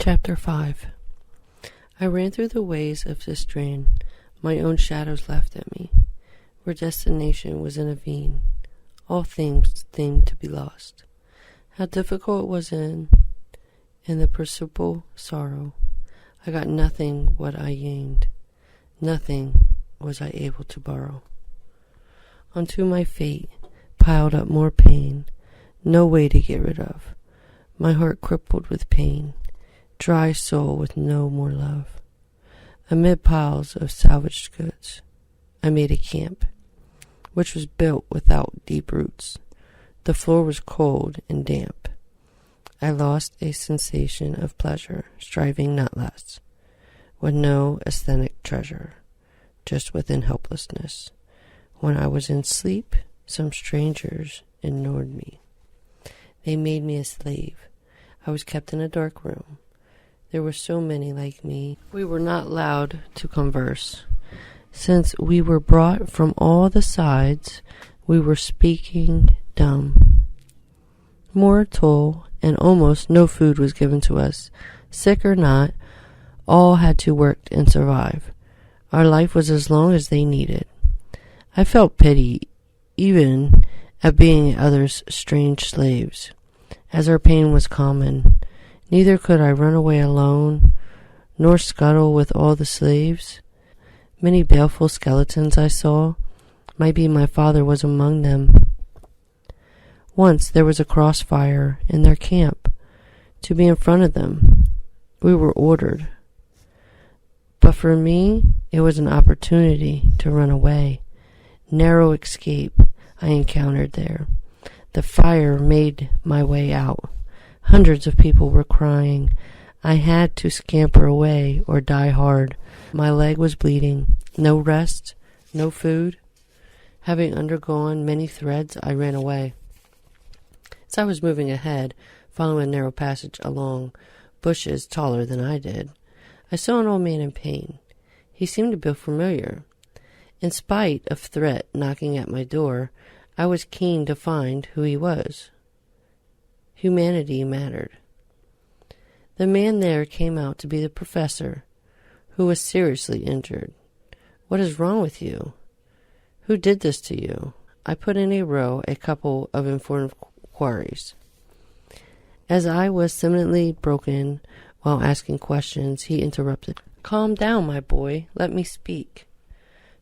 Chapter 5. I ran through the ways of this strain. My own shadows laughed at me. Where destination was in a vein, all things seemed to be lost. How difficult it was in the perceptible sorrow. I got nothing what I yearned. Nothing was I able to borrow. Unto my fate piled up more pain, no way to get rid of. My heart crippled with pain, dry soul with no more love. Amid piles of salvaged goods, I made a camp, which was built without deep roots. The floor was cold and damp. I lost a sensation of pleasure, striving not less, with no aesthetic treasure, just within helplessness. When I was in sleep, some strangers ignored me. They made me a slave. I was kept in a dark room. There were so many like me. We were not allowed to converse. Since we were brought from all the sides, we were speaking dumb. More toil and almost no food was given to us. Sick or not, all had to work and survive. Our life was as long as they needed. I felt pity even at being others' strange slaves, as our pain was common. Neither could I run away alone, nor scuttle with all the slaves. Many baleful skeletons I saw. Might be my father was among them. Once there was a crossfire in their camp, to be in front of them. We were ordered. But for me, it was an opportunity to run away. Narrow escape I encountered there. The fire made my way out. Hundreds of people were crying. I had to scamper away or die hard. My leg was bleeding. No rest, no food. Having undergone many threats, I ran away. As I was moving ahead, following a narrow passage along bushes taller than I did, I saw an old man in pain. He seemed to be familiar. In spite of threat knocking at my door, I was keen to find who he was. Humanity mattered. The man there came out to be the professor, who was seriously injured. What is wrong with you? Who did this to you? I put in a row a couple of important queries. As I was seemingly broken while asking questions, he interrupted. Calm down, my boy. Let me speak.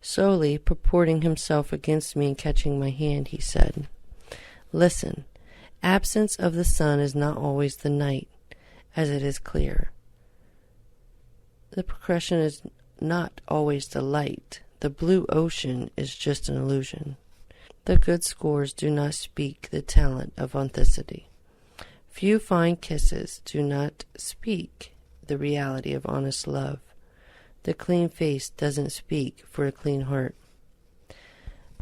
Slowly purporting himself against me and catching my hand, he said, Listen. Absence of the sun is not always the night, as it is clear. The progression is not always the light. The blue ocean is just an illusion. The good scores do not speak the talent of authenticity. Few fine kisses do not speak the reality of honest love. The clean face doesn't speak for a clean heart.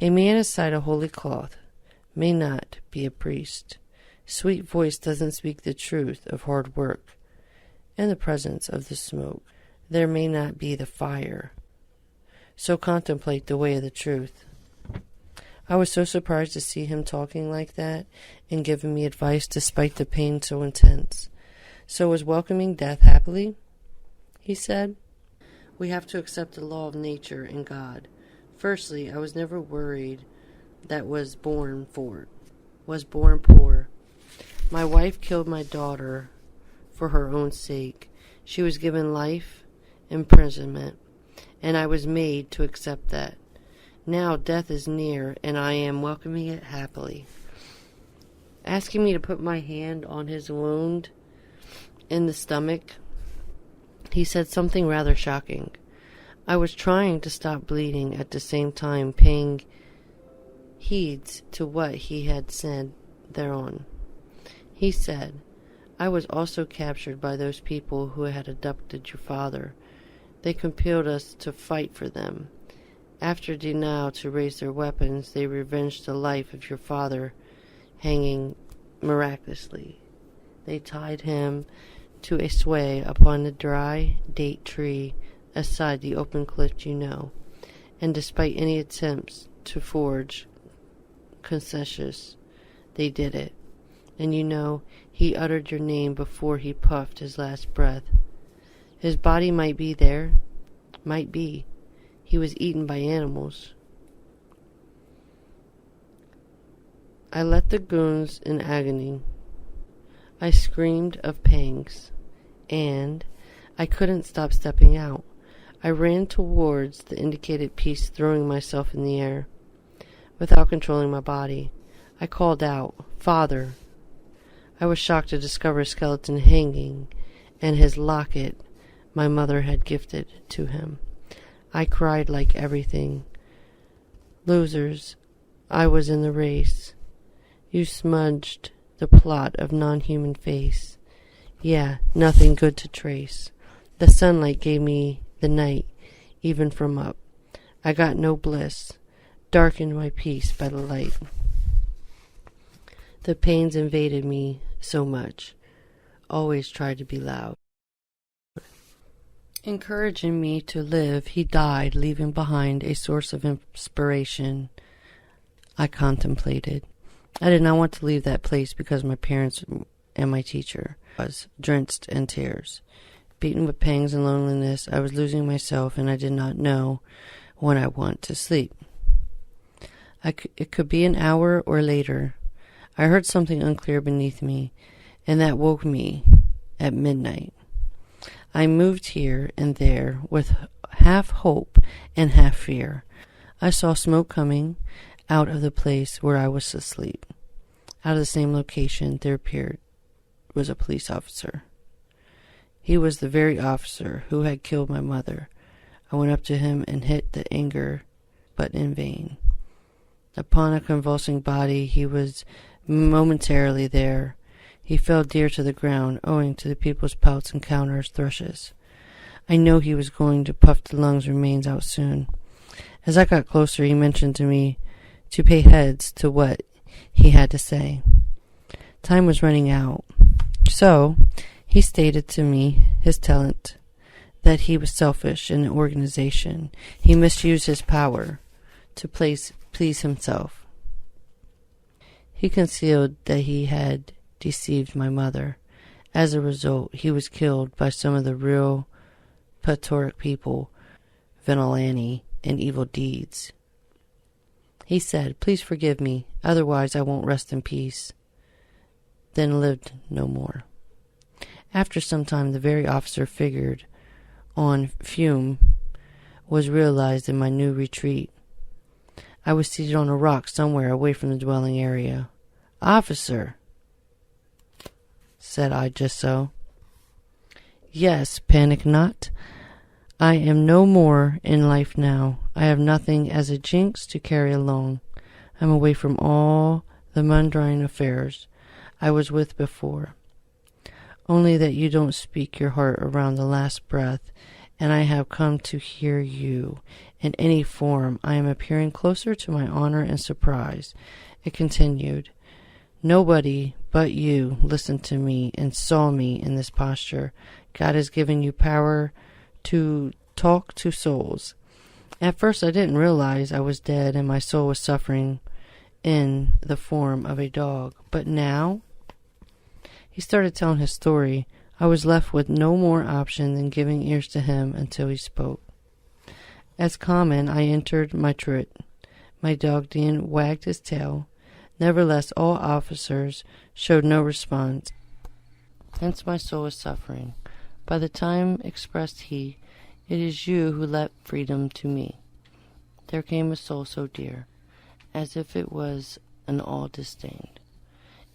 A man aside a holy cloth may not be a priest. Sweet voice doesn't speak the truth of hard work. In the presence of the smoke, there may not be the fire. So contemplate the way of the truth. I was so surprised to see him talking like that and giving me advice despite the pain so intense. So was welcoming death happily? He said. We have to accept the law of nature and God. Firstly, I was never worried that was born poor. My wife killed my daughter for her own sake. She was given life imprisonment, and I was made to accept that. Now death is near, and I am welcoming it happily. Asking me to put my hand on his wound in the stomach, he said something rather shocking. I was trying to stop bleeding at the same time paying heed to what he had said thereon. He said, I was also captured by those people who had abducted your father. They compelled us to fight for them. After denial to raise their weapons, they revenged the life of your father, hanging miraculously. They tied him to a sway upon the dry date tree aside the open cliff and despite any attempts to forge concessions, they did it. And He uttered your name before he puffed his last breath. His body might be there. Might be. He was eaten by animals. I let the goons in agony. I screamed of pangs, and I couldn't stop stepping out. I ran towards the indicated piece, throwing myself in the air. Without controlling my body, I called out, "Father!" I was shocked to discover a skeleton hanging, and his locket my mother had gifted to him. I cried like everything. Losers, I was in the race. You smudged the plot of non-human face. Yeah, nothing good to trace. The sunlight gave me the night, even from up. I got no bliss, darkened my peace by the light. The pains invaded me so much. Always tried to be loud. Encouraging me to live, he died, leaving behind a source of inspiration. I contemplated. I did not want to leave that place because my parents and my teacher was drenched in tears. Beaten with pangs and loneliness, I was losing myself, and I did not know when I want to sleep. It could be an hour or later. I heard something unclear beneath me, and that woke me at midnight. I moved here and there with half hope and half fear. I saw smoke coming out of the place where I was asleep. Out of the same location, there appeared was a police officer. He was the very officer who had killed my mother. I went up to him and hit the anger, but in vain. Upon a convulsing body, he was momentarily there. He fell dear to the ground, owing to the people's pouts and counters thrushes. I know he was going to puff the lungs' remains out soon. As I got closer, he mentioned to me to pay heads to what he had to say. Time was running out. So, he stated to me his talent, that he was selfish in the organization. He misused his power to please himself. He concealed that he had deceived my mother. As a result, he was killed by some of the real patriotic people, vigilante, and evil deeds. He said, "Please forgive me, otherwise I won't rest in peace." Then lived no more. After some time, the very officer figured on fume was realized in my new retreat. I was seated on a rock somewhere away from the dwelling area. "Officer," said I just so. "Yes, panic not. I am no more in life now. I have nothing as a jinx to carry along. I'm away from all the mundane affairs I was with before. Only that you don't speak your heart around the last breath, and I have come to hear you. In any form, I am appearing closer to my honor and surprise." It continued. "Nobody but you listened to me and saw me in this posture. God has given you power to talk to souls. At first I didn't realize I was dead and my soul was suffering in the form of a dog. But now," he started telling his story. I was left with no more option than giving ears to him until he spoke. As common, I entered my turret. My dog Dean wagged his tail. Nevertheless, all officers showed no response. Hence my soul is suffering. By the time expressed he, "It is you who let freedom to me." There came a soul so dear, as if it was an all disdained.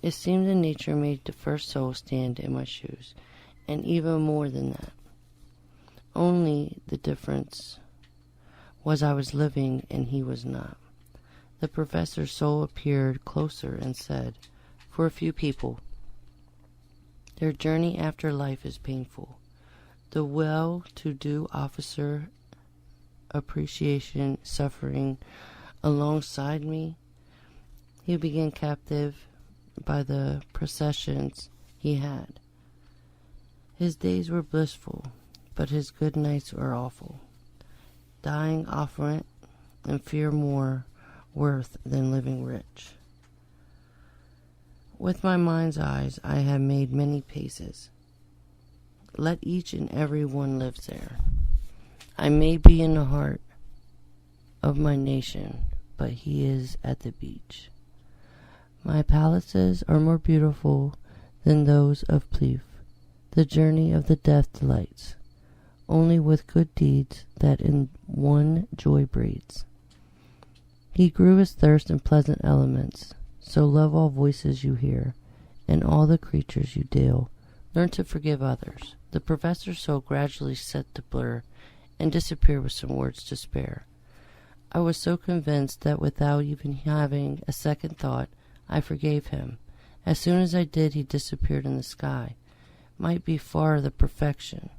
It seemed that nature made the first soul stand in my shoes, and even more than that. Only the difference was I was living and he was not. The professor's soul appeared closer and said, "For a few people, their journey after life is painful. The well-to-do officer appreciation suffering alongside me. He began captive by the processions he had. His days were blissful, but his good nights were awful. Dying affluent and fear more worth than living rich. With my mind's eyes I have made many paces. Let each and every one live there. I may be in the heart of my nation, but he is at the beach. My palaces are more beautiful than those of Pleaf. The journey of the death delights, only with good deeds that in one joy breeds. He grew his thirst in pleasant elements, so love all voices you hear, and all the creatures you deal. Learn to forgive others. The professor's soul gradually set to blur, and disappear with some words to spare. I was so convinced that without even having a second thought, I forgave him. As soon as I did, he disappeared in the sky. Might be far the perfection,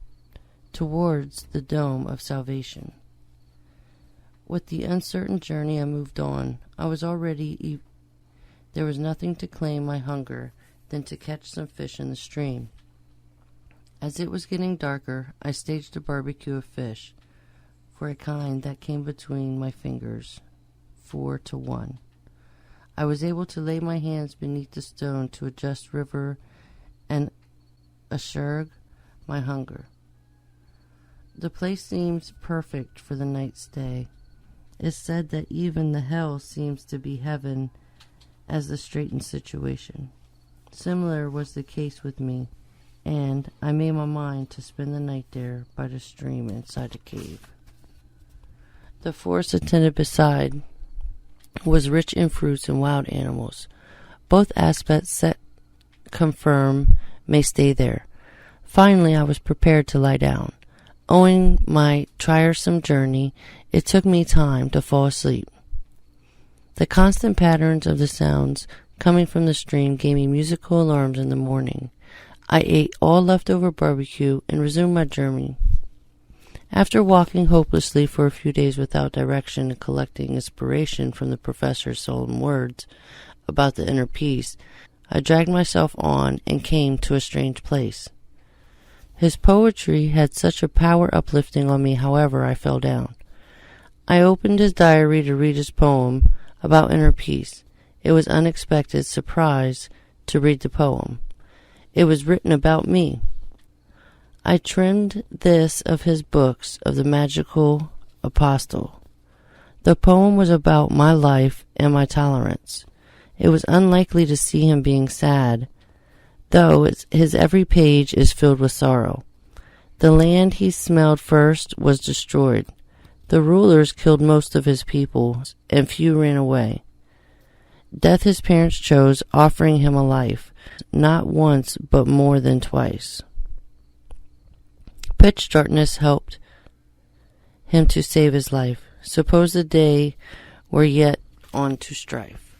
towards the dome of salvation. With the uncertain journey I moved on. I was already there was nothing to claim my hunger than to catch some fish in the stream. As it was getting darker, I staged a barbecue of fish, for a kind that came between my fingers, 4-1. I was able to lay my hands beneath the stone to adjust river and assuage my hunger. The place seems perfect for the night's stay. It's said that even the hell seems to be heaven as the straitened situation. Similar was the case with me, and I made my mind to spend the night there by the stream inside a cave. The forest attended beside was rich in fruits and wild animals. Both aspects set confirm may stay there. Finally, I was prepared to lie down. Owing my tiresome journey, it took me time to fall asleep. The constant patterns of the sounds coming from the stream gave me musical alarms in the morning. I ate all leftover barbecue and resumed my journey. After walking hopelessly for a few days without direction and collecting inspiration from the professor's solemn words about the inner peace, I dragged myself on and came to a strange place. His poetry had such a power uplifting on me, however, I fell down. I opened his diary to read his poem about inner peace. It was unexpected surprise to read the poem. It was written about me. I trimmed this of his books of the magical apostle. The poem was about my life and my tolerance. It was unlikely to see him being sad, though his every page is filled with sorrow. The land he smelled first was destroyed. The rulers killed most of his people, and few ran away. Death his parents chose, offering him a life, not once but more than twice. Pitch darkness helped him to save his life. Suppose the day were yet on to strife.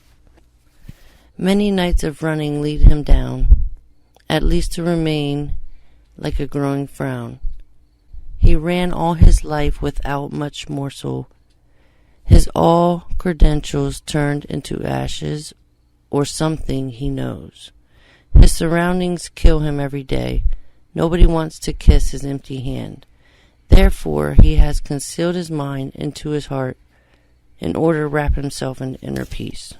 Many nights of running lead him down, at least to remain like a growing frown. He ran all his life without much morsel. His all credentials turned into ashes or something he knows. His surroundings kill him every day. Nobody wants to kiss his empty hand. Therefore, he has concealed his mind into his heart in order to wrap himself in inner peace.